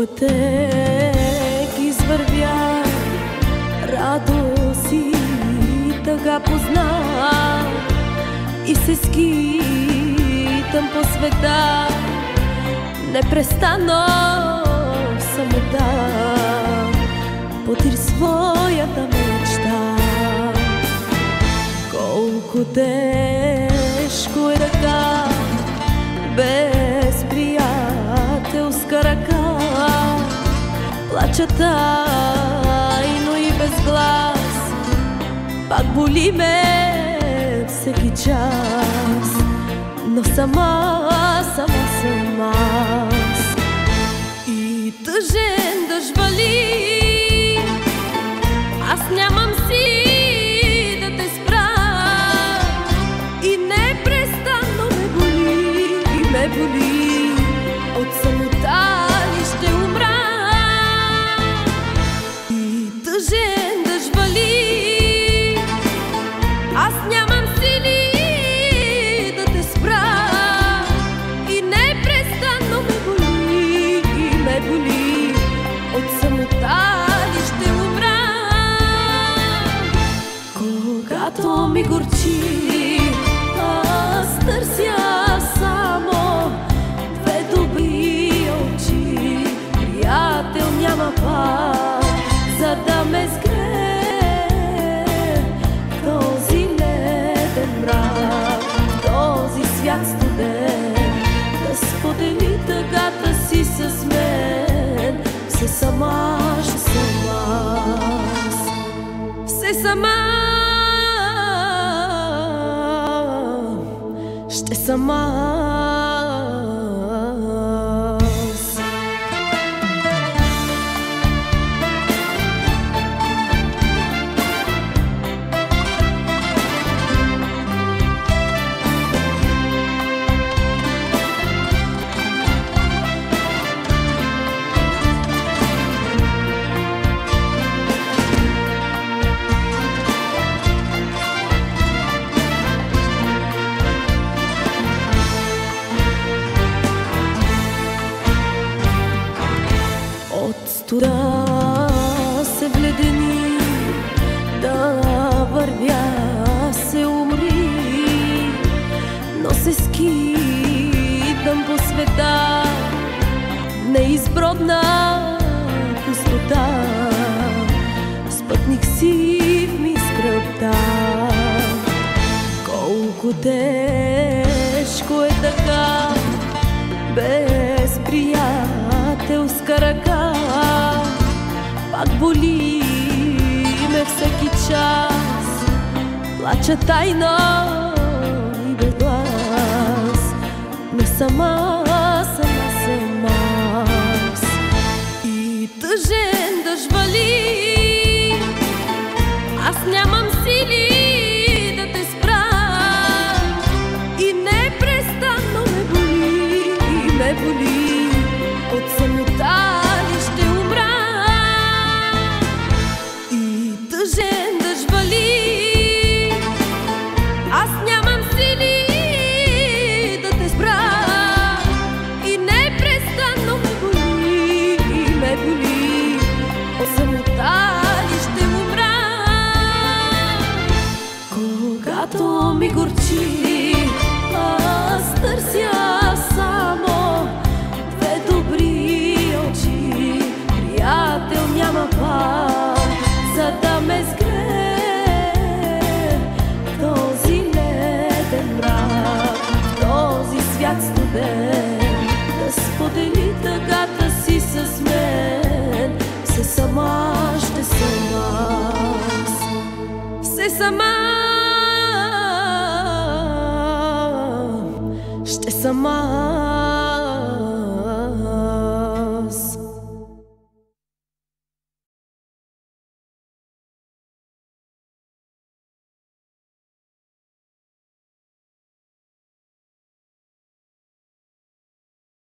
пътек извървя, радост и тъга познах и се скитам по света, непрестанно в самота, потир своята мечта. Колко тежко е ръка без приятелска ръка, плача тайно и без глас, пак боли ме всеки час, но сама съм аз. И тъжен дъжд вали, аз нямам си да те спра, и непрестанно ме боли, от самота ли ще умра. И тъжен дъжд вали, аз нямам сили да те спра, и непрестанно ме боли, от самота ли ще умра. Когато ми горчи, аз търся само две добри очи, приятел няма пак, за да ме сгрее този леден мрак, този свят студен, да сподели тъгата си с мен. Все сама ще съм аз, все сама ще съм аз. От студа се вледени, да вървя се умри, но се скитам по света, неизбродна пустота, спътник си ми скръпта. Колко тежко е така без приятелска ръка, пак боли ме всеки час, плача тайно и без глас, но сама съм аз. И тъжен дъжд вали, аз нямам сили да те спра, и непрестанно ме боли, от самота ли ще умра. И тъжен дъжд вали, аз нямам сили да те спра, и непрестанно ме боли, от самота ли ще умра. Когато ми горчи, аз търся само две добри очи, приятел няма пак, за да ме сгрее този леден мрак, този свят студен, да сподели тъгата си с мен. Все сама ще съм аз, все сама ще съм аз.